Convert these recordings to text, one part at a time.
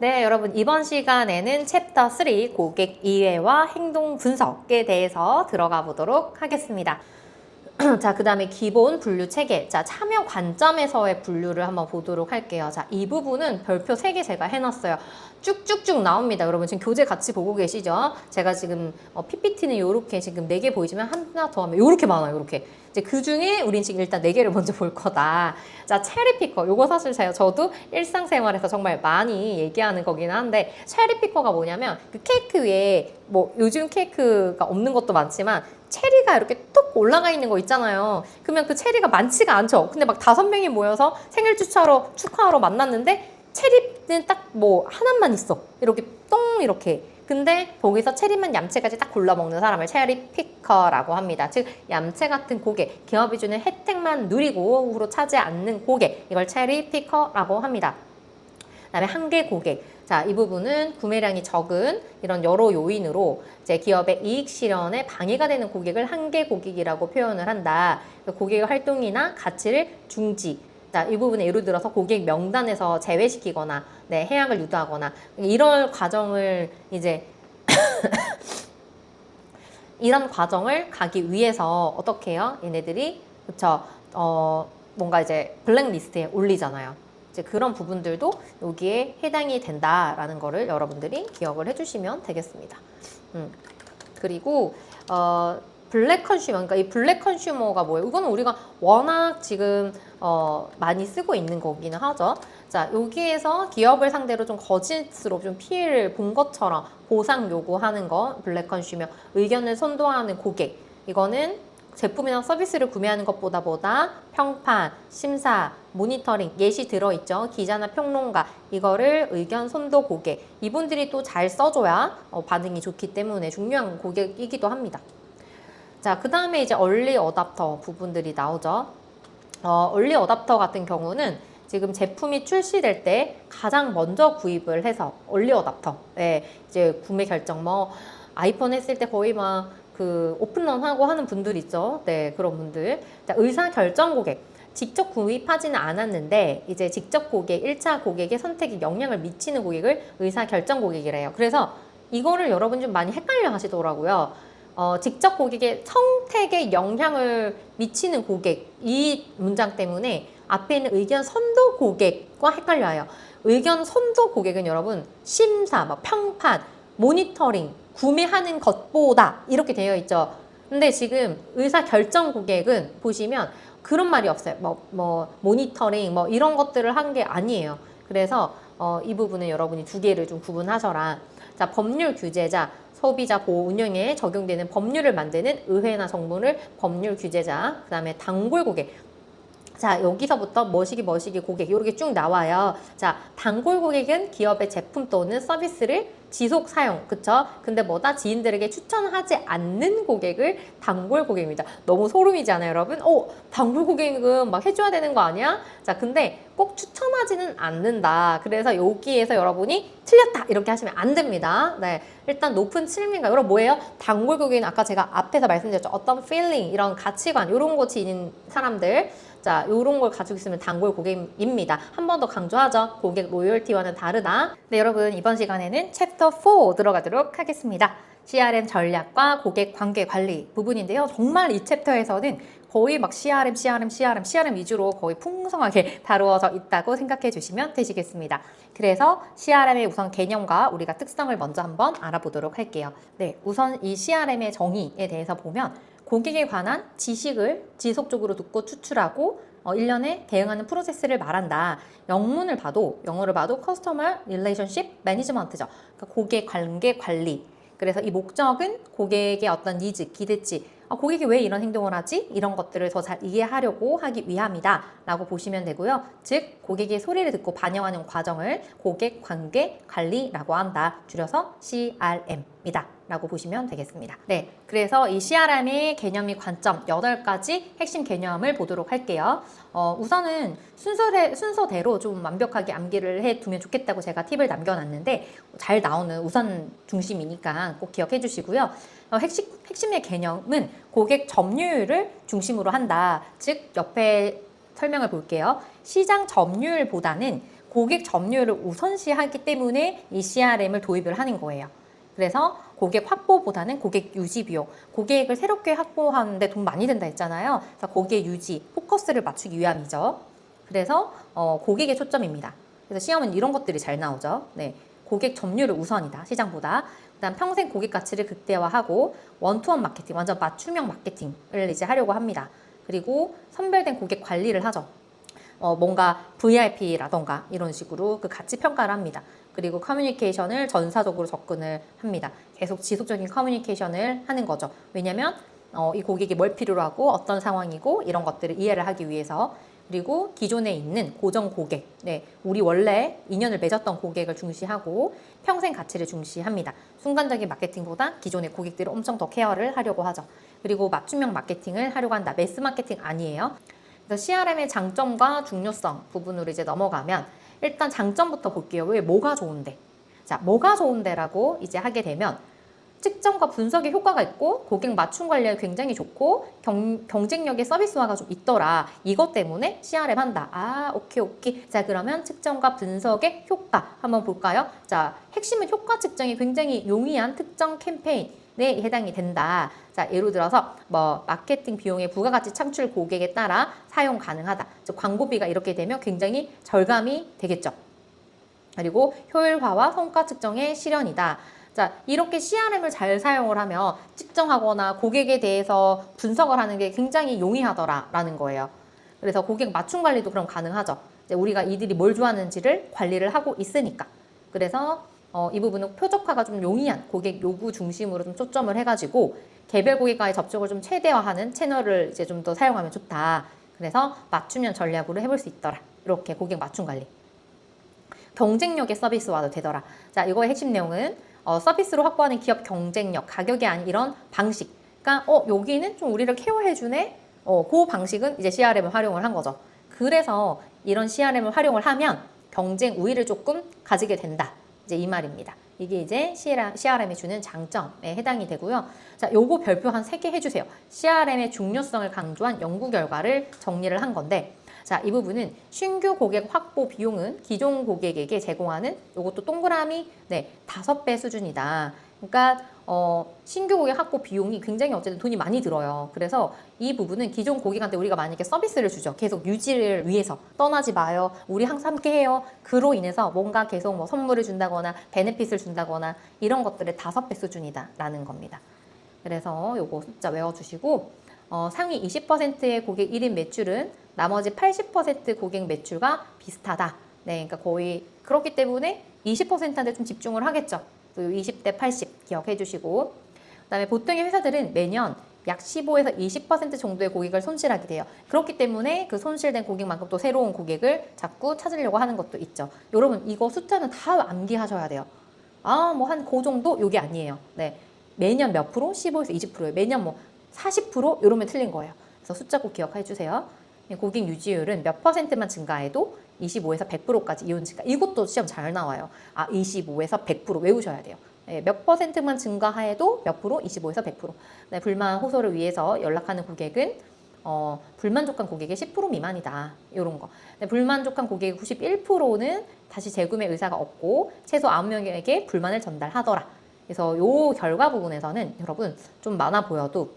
네, 여러분 이번 시간에는 챕터 3 고객 이해와 행동 분석에 대해서 들어가 보도록 하겠습니다. 자, 그 다음에 기본 분류 체계. 자, 참여 관점에서의 분류를 한번 보도록 할게요. 자, 이 부분은 별표 3개 제가 해놨어요. 쭉쭉쭉 나옵니다. 여러분 지금 교재 같이 보고 계시죠? 제가 지금 PPT는 이렇게 지금 4개 보이지만 하나 더 하면 이렇게 많아요. 이렇게. 이제 그 중에 우린 지금 일단 4개를 먼저 볼 거다. 자, 체리피커. 요거 사실 저도 일상생활에서 정말 많이 얘기하는 거긴 한데, 체리피커가 뭐냐면 그 케이크 위에 뭐 요즘 케이크가 없는 것도 많지만 체리가 이렇게 톡 올라가 있는 거 있잖아요. 그러면 그 체리가 많지가 않죠. 근데 막 5명이 모여서 생일 축하하러 만났는데 체리는 딱 뭐 하나만 있어. 이렇게 똥 이렇게. 근데 거기서 체리만 얌체까지 딱 골라 먹는 사람을 체리 피커라고 합니다. 즉 얌체 같은 고객, 기업이 주는 혜택만 누리고 후로 차지 않는 고객, 이걸 체리 피커라고 합니다. 그다음에 한계 고객. 자, 이 부분은 구매량이 적은 이런 여러 요인으로 이제 기업의 이익 실현에 방해가 되는 고객을 한계 고객이라고 표현을 한다. 고객의 활동이나 가치를 중지. 자, 이 부분에 예를 들어서 고객 명단에서 제외시키거나, 네, 해약을 유도하거나, 이런 과정을 이제 이런 과정을 가기 위해서 어떻게 해요? 얘네들이 그쵸? 뭔가 이제 블랙리스트에 올리잖아요. 이제 그런 부분들도 여기에 해당이 된다라는 거를 여러분들이 기억을 해주시면 되겠습니다. 그리고 블랙 컨슈머, 그러니까 이 블랙 컨슈머가 뭐예요? 이거는 우리가 워낙 지금 많이 쓰고 있는 거기는 하죠. 자, 여기에서 기업을 상대로 좀 거짓으로 좀 피해를 본 것처럼 보상 요구하는 거, 블랙 컨슈머, 의견을 선도하는 고객. 이거는 제품이나 서비스를 구매하는 것보다 평판, 심사, 모니터링, 예시 들어있죠. 기자나 평론가, 이거를 의견 선도 고객. 이분들이 또 잘 써줘야 반응이 좋기 때문에 중요한 고객이기도 합니다. 자, 그 다음에 이제 얼리 어답터 부분들이 나오죠. 얼리 어답터 같은 경우는 지금 제품이 출시될 때 가장 먼저 구입을 해서 얼리 어답터, 네, 이제 구매 결정 뭐 아이폰 했을 때 거의 막 그 오픈런 하고 하는 분들 있죠. 네, 그런 분들. 자, 의사 결정 고객. 직접 구입하지는 않았는데 이제 직접 고객, 1차 고객의 선택에 영향을 미치는 고객을 의사 결정 고객이래요. 그래서 이거를 여러분 좀 많이 헷갈려 하시더라고요. 직접 고객의 선택에 영향을 미치는 고객, 이 문장 때문에 앞에 있는 의견 선도 고객과 헷갈려요. 의견 선도 고객은 여러분 심사, 평판, 모니터링, 구매하는 것보다 이렇게 되어 있죠. 근데 지금 의사 결정 고객은 보시면 그런 말이 없어요. 모니터링 이런 것들을 한 게 아니에요. 그래서 이 부분은 여러분이 2개를 좀 구분하셔라. 자, 법률 규제자. 소비자 보호 운영에 적용되는 법률을 만드는 의회나 정부를 법률 규제자. 그 다음에 단골 고객. 자, 여기서부터 머시기 고객 이렇게 쭉 나와요. 자, 단골 고객은 기업의 제품 또는 서비스를 지속 사용, 그쵸? 근데 지인들에게 추천하지 않는 고객을 단골 고객입니다. 너무 소름이지 않아요, 여러분? 단골 고객은 막 해줘야 되는 거 아니야? 자, 근데 꼭 추천하지는 않는다. 그래서 여기에서 여러분이 틀렸다 이렇게 하시면 안 됩니다. 네, 일단 높은 칠민가. 여러분 뭐예요? 단골 고객은 아까 제가 앞에서 말씀드렸죠. 어떤 feeling, 이런 가치관, 이런 거 지닌 사람들. 자, 요런 걸 가지고 있으면 단골 고객입니다. 한 번 더 강조하죠. 고객 로열티와는 다르다. 네, 여러분 이번 시간에는 챕터 4 들어가도록 하겠습니다. CRM 전략과 고객 관계 관리 부분인데요. 정말 이 챕터에서는 거의 막 CRM 위주로 거의 풍성하게 다루어져 있다고 생각해 주시면 되시겠습니다. 그래서 CRM의 우선 개념과 우리가 특성을 먼저 한번 알아보도록 할게요. 네, 우선 이 CRM의 정의에 대해서 보면 고객에 관한 지식을 지속적으로 듣고 추출하고 1년에 대응하는 프로세스를 말한다. 영어를 봐도 커스터머 릴레이션십 매니지먼트죠. 그러니까 고객 관계 관리. 그래서 이 목적은 고객의 어떤 니즈, 기대치, 고객이 왜 이런 행동을 하지? 이런 것들을 더 잘 이해하려고 하기 위함이다 라고 보시면 되고요. 즉 고객의 소리를 듣고 반영하는 과정을 고객 관계 관리라고 한다. 줄여서 CRM이다 라고 보시면 되겠습니다. 네, 그래서 이 CRM의 개념이 관점 8가지 핵심 개념을 보도록 할게요. 우선은 순서대로 좀 완벽하게 암기를 해두면 좋겠다고 제가 팁을 남겨놨는데 잘 나오는 우선 중심이니까 꼭 기억해 주시고요. 핵심의 개념은 고객 점유율을 중심으로 한다. 즉 옆에 설명을 볼게요. 시장 점유율보다는 고객 점유율을 우선시하기 때문에 이 CRM을 도입을 하는 거예요. 그래서 고객 확보보다는 고객 유지 비용, 고객을 새롭게 확보하는데 돈 많이 든다 했잖아요. 그래서 고객 유지, 포커스를 맞추기 위함이죠. 그래서 고객의 초점입니다. 그래서 시험은 이런 것들이 잘 나오죠. 네, 고객 점유율을 우선이다, 시장보다. 그다음 평생 고객 가치를 극대화하고 원투원 마케팅, 완전 맞춤형 마케팅을 이제 하려고 합니다. 그리고 선별된 고객 관리를 하죠. 뭔가 VIP라던가 이런 식으로 그 가치 평가를 합니다. 그리고 커뮤니케이션을 전사적으로 접근을 합니다. 계속 지속적인 커뮤니케이션을 하는 거죠. 왜냐면 이 고객이 뭘 필요로 하고 어떤 상황이고 이런 것들을 이해를 하기 위해서. 그리고 기존에 있는 고정 고객, 네, 우리 원래 인연을 맺었던 고객을 중시하고 평생 가치를 중시합니다. 순간적인 마케팅보다 기존의 고객들을 엄청 더 케어를 하려고 하죠. 그리고 맞춤형 마케팅을 하려고 한다. 매스 마케팅 아니에요. 그래서 CRM의 장점과 중요성 부분으로 이제 넘어가면 일단 장점부터 볼게요. 왜 뭐가 좋은데? 자, 뭐가 좋은데라고 이제 하게 되면 측정과 분석에 효과가 있고 고객 맞춤 관리에 굉장히 좋고 경쟁력의 서비스화가 좀 있더라. 이것 때문에 CRM 한다. 아, 오케이. 자, 그러면 측정과 분석의 효과 한번 볼까요? 자, 핵심은 효과 측정이 굉장히 용이한 특정 캠페인에 해당이 된다. 자, 예를 들어서 뭐 마케팅 비용의 부가가치 창출 고객에 따라 사용 가능하다. 즉 광고비가 이렇게 되면 굉장히 절감이 되겠죠. 그리고 효율화와 성과 측정의 실현이다. 자, 이렇게 CRM을 잘 사용을 하면 측정하거나 고객에 대해서 분석을 하는 게 굉장히 용이하더라라는 거예요. 그래서 고객 맞춤 관리도 그럼 가능하죠. 이제 우리가 이들이 뭘 좋아하는지를 관리를 하고 있으니까. 그래서 이 부분은 표적화가 좀 용이한 고객 요구 중심으로 좀 초점을 해가지고 개별 고객과의 접촉을 좀 최대화하는 채널을 이제 좀 더 사용하면 좋다. 그래서 맞춤형 전략으로 해볼 수 있더라. 이렇게 고객 맞춤 관리. 경쟁력의 서비스화도 되더라. 자, 이거의 핵심 내용은 서비스로 확보하는 기업 경쟁력, 가격이 아닌 이런 방식. 그러니까 여기는 좀 우리를 케어해주네. 그 방식은 이제 CRM을 활용을 한 거죠. 그래서 이런 CRM을 활용을 하면 경쟁 우위를 조금 가지게 된다. 이제 이 말입니다. 이게 이제 CRM이 주는 장점에 해당이 되고요. 자, 요거 별표 한 3개 해주세요. CRM의 중요성을 강조한 연구 결과를 정리를 한 건데, 자, 이 부분은 신규 고객 확보 비용은 기존 고객에게 제공하는 요것도 동그라미 5배 수준이다. 그러니까 신규 고객 확보 비용이 굉장히 어쨌든 돈이 많이 들어요. 그래서 이 부분은 기존 고객한테 우리가 만약에 서비스를 주죠. 계속 유지를 위해서 떠나지 마요. 우리 항상 함께 해요. 그로 인해서 뭔가 계속 뭐 선물을 준다거나 베네핏을 준다거나 이런 것들의 5배 수준이다라는 겁니다. 그래서 요거 숫자 외워주시고 상위 20%의 고객 1인 매출은 나머지 80% 고객 매출과 비슷하다. 네, 그러니까 거의 그렇기 때문에 20%한테 좀 집중을 하겠죠. 20대 80 기억해 주시고, 그다음에 보통의 회사들은 매년 약 15에서 20% 정도의 고객을 손실하게 돼요. 그렇기 때문에 그 손실된 고객만큼 또 새로운 고객을 자꾸 찾으려고 하는 것도 있죠. 여러분 이거 숫자는 다 암기하셔야 돼요. 아, 뭐 한 그 정도? 요게 아니에요. 네, 매년 몇 프로? 15에서 20%예요. 매년 뭐 40% 이러면 틀린 거예요. 그래서 숫자 꼭 기억해 주세요. 고객 유지율은 몇 %만 증가해도 25에서 100%까지 이윤 증가. 이것도 시험 잘 나와요. 25에서 100% 외우셔야 돼요. 네, 몇 %만 증가해도 몇 프로? 25에서 100%. 네, 불만 호소를 위해서 연락하는 고객은 불만족한 고객의 10% 미만이다. 이런 거. 네, 불만족한 고객의 91%는 다시 재구매 의사가 없고 최소 9명에게 불만을 전달하더라. 그래서 요 결과 부분에서는 여러분 좀 많아 보여도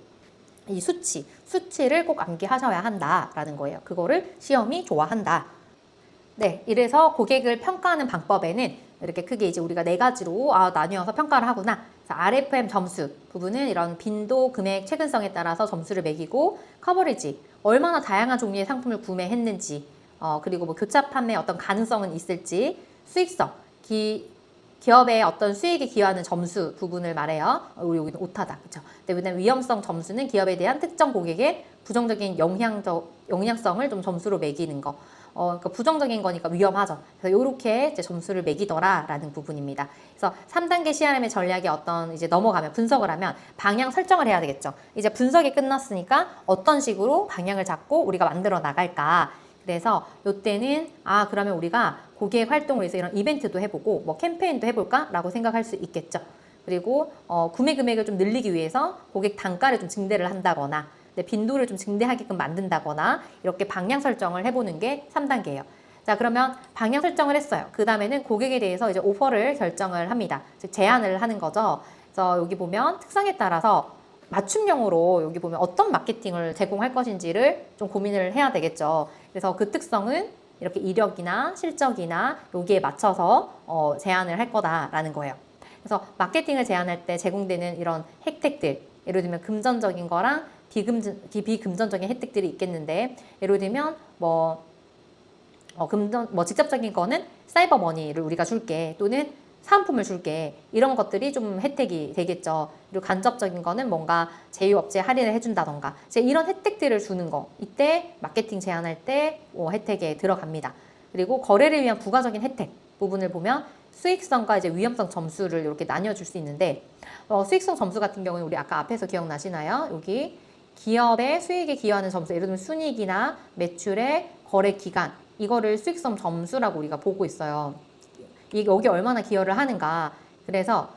이 수치를 꼭 암기하셔야 한다라는 거예요. 그거를 시험이 좋아한다. 네, 이래서 고객을 평가하는 방법에는 이렇게 크게 이제 우리가 4가지로 나뉘어서 평가를 하구나. RFM 점수 부분은 이런 빈도, 금액, 최근성에 따라서 점수를 매기고, 커버리지, 얼마나 다양한 종류의 상품을 구매했는지, 그리고 뭐 교차 판매 어떤 가능성은 있을지, 수익성, 기업의 어떤 수익에 기여하는 점수 부분을 말해요. 우리 여기는 오타다, 그렇죠? 근데 위험성 점수는 기업에 대한 특정 고객의 부정적인 영향성을 좀 점수로 매기는 거. 그러니까 부정적인 거니까 위험하죠. 그래서 이렇게 이제 점수를 매기더라라는 부분입니다. 그래서 3단계 CRM의 전략이 어떤 이제 넘어가면 분석을 하면 방향 설정을 해야 되겠죠. 이제 분석이 끝났으니까 어떤 식으로 방향을 잡고 우리가 만들어 나갈까. 그래서 이때는 그러면 우리가 고객 활동을 위해서 이런 이벤트도 해보고 뭐 캠페인도 해볼까? 라고 생각할 수 있겠죠. 그리고 구매 금액을 좀 늘리기 위해서 고객 단가를 좀 증대를 한다거나 빈도를 좀 증대하게끔 만든다거나 이렇게 방향 설정을 해보는 게 3단계예요. 자, 그러면 방향 설정을 했어요. 그 다음에는 고객에 대해서 이제 오퍼를 결정을 합니다. 즉, 제안을 하는 거죠. 그래서 여기 보면 특성에 따라서 맞춤형으로 여기 보면 어떤 마케팅을 제공할 것인지를 좀 고민을 해야 되겠죠. 그래서 그 특성은 이렇게 이력이나 실적이나 여기에 맞춰서 제안을 할 거다라는 거예요. 그래서 마케팅을 제안할 때 제공되는 이런 혜택들, 예를 들면 금전적인 거랑 비금전적인 혜택들이 있겠는데, 예를 들면 직접적인 거는 사이버 머니를 우리가 줄게, 또는 사은품을 줄게, 이런 것들이 좀 혜택이 되겠죠. 그리고 간접적인 거는 뭔가 제휴업체 할인을 해준다던가, 이제 이런 혜택들을 주는 거, 이때 마케팅 제안할 때 혜택에 들어갑니다. 그리고 거래를 위한 부가적인 혜택 부분을 보면 수익성과 이제 위험성 점수를 이렇게 나뉘어줄 수 있는데, 수익성 점수 같은 경우는 우리 아까 앞에서 기억나시나요? 여기 기업의 수익에 기여하는 점수, 예를 들면 순이익이나 매출의 거래 기간, 이거를 수익성 점수라고 우리가 보고 있어요. 여기 얼마나 기여를 하는가. 그래서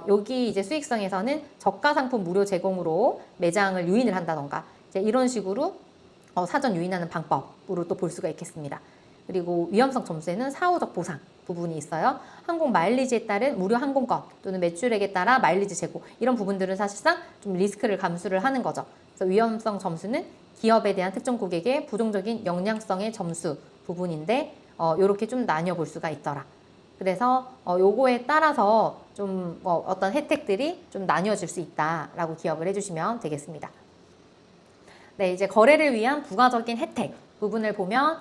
여기 이제 수익성에서는 저가 상품 무료 제공으로 매장을 유인을 한다던가, 이제 이런 식으로 사전 유인하는 방법으로 또 볼 수가 있겠습니다. 그리고 위험성 점수에는 사후적 보상 부분이 있어요. 항공 마일리지에 따른 무료 항공권 또는 매출액에 따라 마일리지 제고, 이런 부분들은 사실상 좀 리스크를 감수를 하는 거죠. 그래서 위험성 점수는 기업에 대한 특정 고객의 부정적인 영향성의 점수 부분인데, 이렇게 좀 나뉘어 볼 수가 있더라. 그래서 요거에 따라서 좀 어떤 혜택들이 좀 나뉘어질 수 있다라고 기억을 해주시면 되겠습니다. 네, 이제 거래를 위한 부가적인 혜택 부분을 보면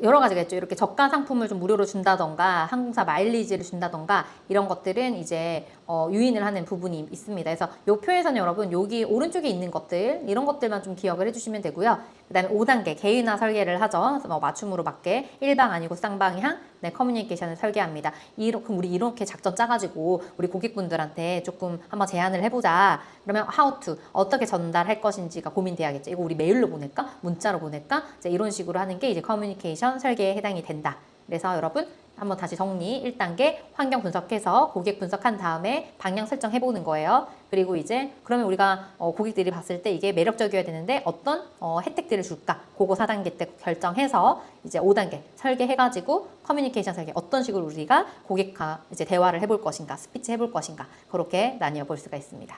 여러 가지가 있죠. 이렇게 저가 상품을 좀 무료로 준다던가, 항공사 마일리지를 준다던가, 이런 것들은 이제 유인을 하는 부분이 있습니다. 그래서 이 표에서는 여러분 여기 오른쪽에 있는 것들, 이런 것들만 좀 기억을 해주시면 되고요. 그 다음에 5단계 개인화 설계를 하죠. 그래서 맞춤으로 맞게 일방 아니고 쌍방향 커뮤니케이션을 설계합니다. 그럼 우리 이렇게 작전 짜가지고 우리 고객분들한테 조금 한번 제안을 해보자. 그러면 how to, 어떻게 전달할 것인지가 고민돼야겠죠. 이거 우리 메일로 보낼까? 문자로 보낼까? 이제 이런 식으로 하는 게 이제 커뮤니케이션 설계에 해당이 된다. 그래서 여러분 한번 다시 정리. 1단계 환경 분석해서 고객 분석한 다음에 방향 설정해보는 거예요. 그리고 이제 그러면 우리가 고객들이 봤을 때 이게 매력적이어야 되는데 어떤 혜택들을 줄까? 그거 4단계 때 결정해서 이제 5단계 설계해가지고 커뮤니케이션 설계, 어떤 식으로 우리가 고객과 이제 대화를 해볼 것인가, 스피치 해볼 것인가, 그렇게 나뉘어 볼 수가 있습니다.